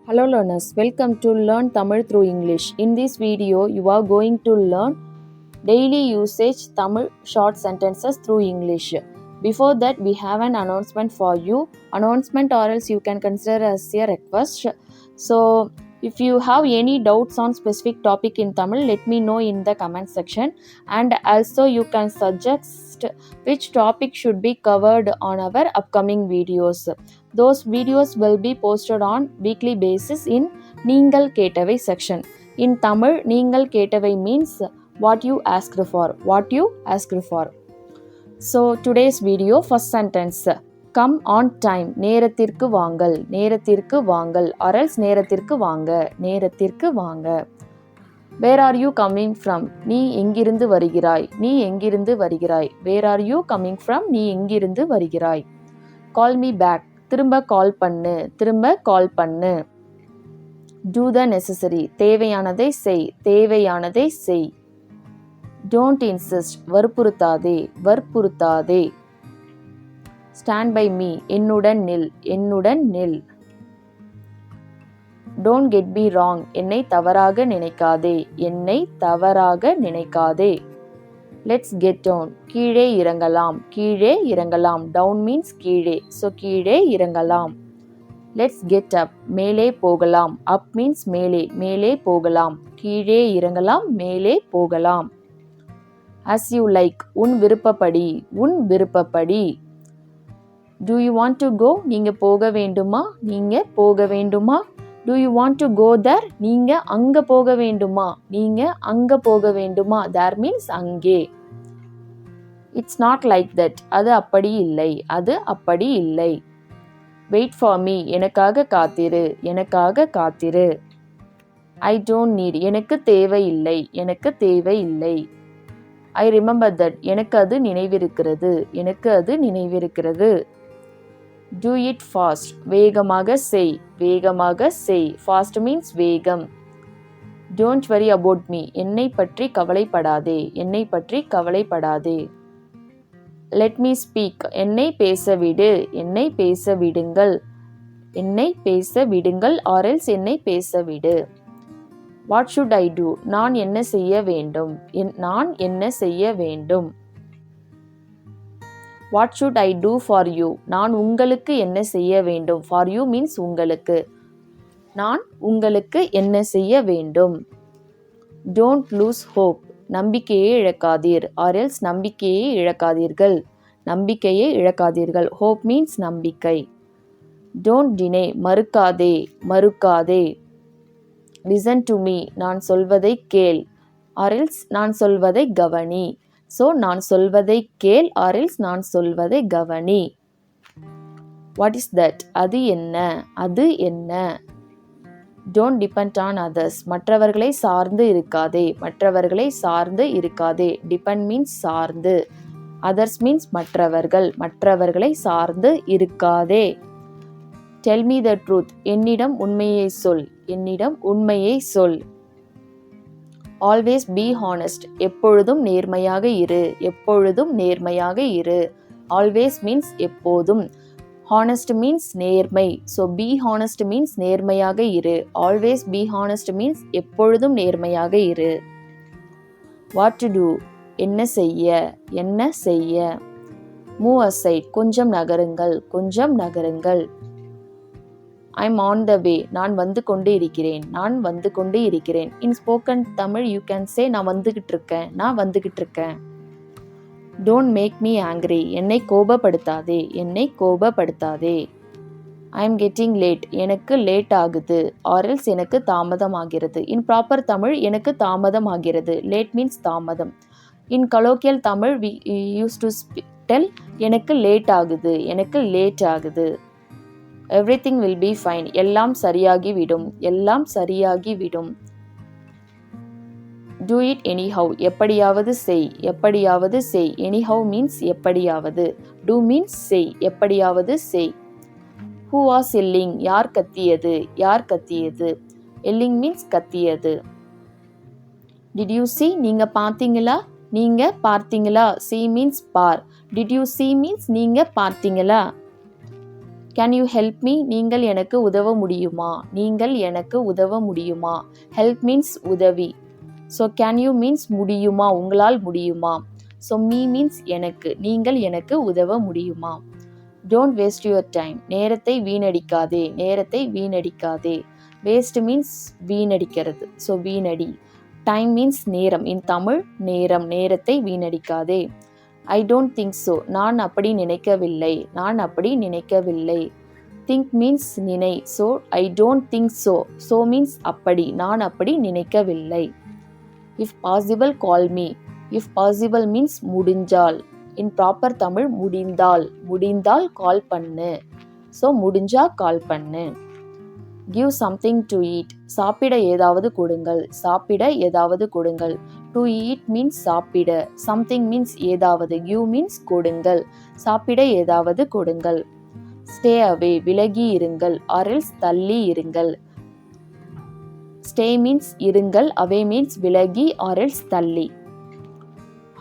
Hello learners, welcome to Learn Tamil through English. In this video, you are going to learn daily usage Tamil short sentences through English. Before that, we have an announcement for you. Announcement or else you can consider as a request. So, if you have any doubts on specific topic in Tamil, let me know in the comment section. And also you can suggest which topic should be covered on our upcoming videos. Those videos will be posted on weekly basis in நீங்கள் கேட்டவை section. In Tamil, நீங்கள் கேட்டவை means what you asked for. So today's video, first sentence, come on time, நேரத்திற்கு வாங்கல் or else நேரத்திற்கு வாங்க. Where are you coming from? நீ எங்கிருந்து வருகிறாய். Where are you coming from? நீ எங்கிருந்து வருகிறாய். Call me back. திரும்ப கால் பண்ணு. Do the necessary. தேவையானதை செய். Don't insist. வற்புறுத்தாதே. Stand by me. என்னுடன் நில். Don't get me wrong. என்னை தவறாக நினைக்காதே. Let's get down. கீழே இறங்கலாம். Down means கீழே. So கீழே இறங்கலாம். Let's get up. மேலே போகலாம். Up means மேலே போகலாம். கீழே இறங்கலாம், மேலே போகலாம். As you like. உன் விருப்பப்படி. Do you want to go? நீங்க போக வேண்டுமா? Do you want to go there? நீங்க அங்க போக வேண்டுமா? There means அங்கே. It's not like that. அது அப்படி இல்லை. Wait for me. எனக்காக காத்திரு. I don't need. எனக்கு தேவையில்லை. I remember that. எனக்கு அது நினைவிருக்கிறது. Do it fast. வேகமாக செய். Fast means வேகம். Don't worry about me. என்னை பற்றி கவலைப்படாதே. Let me speak. என்னை பேச விடுங்கள் or else என்னை பேச விடு. What should I do? நான் என்ன செய்ய வேண்டும். What should I do for you? நான் உங்களுக்கு என்ன செய்ய வேண்டும். For you means உங்களுக்கு. நான் உங்களுக்கு என்ன செய்ய வேண்டும். Don't lose hope. நம்பிக்கையை இழக்காதீர் or else நம்பிக்கையை இழக்காதீர்கள். Hope means நம்பிக்கை. Don't deny. மறுக்காதே. Listen to me. நான் சொல்வதை கேள் or else நான் சொல்வதை கவனி. So நான் சொல்வதை கேள் or else நான் சொல்வதை கவனி. What is that? அது என்ன? Don't depend on others. மற்றவர்களை சார்ந்து இருக்காதே. Depend means சார்ந்து. Others means மற்றவர்களை சார்ந்து இருக்காதே. Tell me the truth. என்னிடம் உண்மையை சொல். Always be honest. எப்பொழுதும் நேர்மையாக இரு. Always means எப்போதும். Honest means நேர்மை. So be honest means நேர்மையாக இரு. Always be honest means எப்பொழுதும் நேர்மையாக இரு. What to do? என்ன செய்ய. Move aside. கொஞ்சம் நகருங்கள். I'm on the way. நான் வந்து கொண்டு இருக்கிறேன். In spoken Tamil you can say நான் வந்துகிட்டு இருக்கேன். Don't make me angry. என்னை கோபப்படுத்தாதே. I am getting late. எனக்கு லேட் ஆகுது or else எனக்கு தாமதமாகிறது. In proper Tamil எனக்கு தாமதமாகிறது. Late means தாமதம். In colloquial Tamil we used to tell எனக்கு லேட் ஆகுது. Everything will be fine. எல்லாம் சரியாகிவிடும். Do it anyhow. எப்படியாவது செய். Anyhow means எப்படியாவது. Do means செய். எப்படியாவது செய். Who was yelling? யார் கத்தியது. Yelling means கத்தியது. Did you see? நீங்க பார்த்தீங்களா? See means bar. Did you see means நீங்க பார்த்தீங்களா? Can you help me? நீங்கள் எனக்கு உதவ முடியுமா? நீங்கள் எனக்கு உதவ முடியுமா? Help means உதவி. So can you means முடியுமா, உங்களால் முடியுமா. So me means எனக்கு, நீங்கள் எனக்கு உதவ முடியுமா. Don't waste your time. நேரத்தை வீணடிக்காதே, நேரத்தை வீணடிக்காதே. Waste means வீணடிக்கிறது. So வீணடி. Time means நேரம். In தமிழ் நேரம், நேரத்தை வீணடிக்காதே. I don't think so. நான் அப்படி நினைக்கவில்லை, நான் அப்படி நினைக்கவில்லை. Think means நினை. So I don't think so. So means அப்படி, நான் அப்படி நினைக்கவில்லை. If possible call me. If possible means முடிஞ்சால். In proper தமிழ் முடிந்தால், முடிந்தால் கால் பண்ணு. So முடிஞ்சா கால் பண்ணு. Give something to eat. சாப்பிட ஏதாவது கொடுங்கள், சாப்பிட ஏதாவது கொடுங்கள். To eat means சாப்பிட. Something means ஏதாவது. Give means கொடுங்கள். சாப்பிட ஏதாவது கொடுங்கள். Stay away. விலகி இருங்கள். Or else தள்ளி இருங்கள். Stay means இருங்கள். Away means விலகி or else தள்ளி.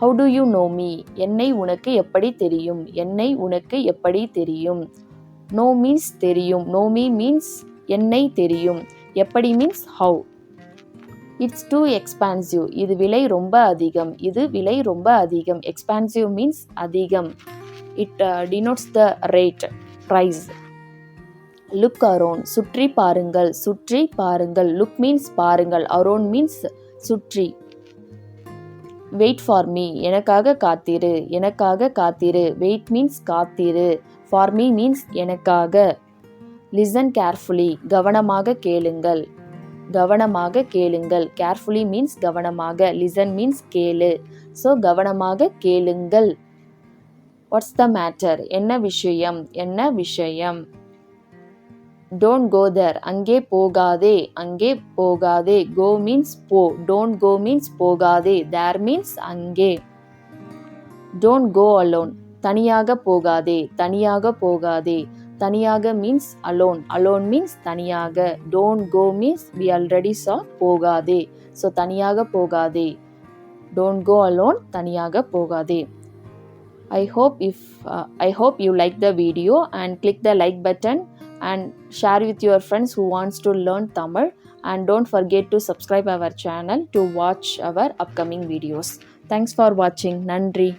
How do you know me? என்னை உனக்கு எப்படி தெரியும்? என்னை உனக்கு எப்படி தெரியும்? Know means தெரியும். Know me means என்னை தெரியும். எப்படி means how. It's too expensive. இது விலை ரொம்ப அதிகம். இது விலை ரொம்ப அதிகம். Expensive means அதிகம். It denotes the rate, price. Look around. சுற்றி பாருங்கள், சுற்றி பாருங்கள். Look means பாருங்கள். Around means சுற்றி. Wait for me. எனக்காக காத்திரு, எனக்காக காத்திரு. Wait means காத்திரு. For me means எனக்காக. Listen carefully. கவனமாக கேளுங்கள், கவனமாக கேளுங்கள். Carefully means கவனமாக. Listen means கேளு. So கவனமாக கேளுங்கள். What's the matter? என்ன விஷயம், என்ன விஷயம். Don't go there. அங்கே போகாதே, அங்கே போகாதே. Go means போ. Don't go means போகாதே. There means அங்கே. Don't go alone. தனியாக போகாதே, தனியாக போகாதே. தனியாக means alone. Alone means தனியாக. Don't go means we already saw போகாதே. So தனியாக போகாதே. Don't go alone. தனியாக போகாதே. I hope you like the video and click the like button and share with your friends who wants to learn Tamil, and don't forget to subscribe our channel to watch our upcoming videos. Thanks for watching. நன்றி.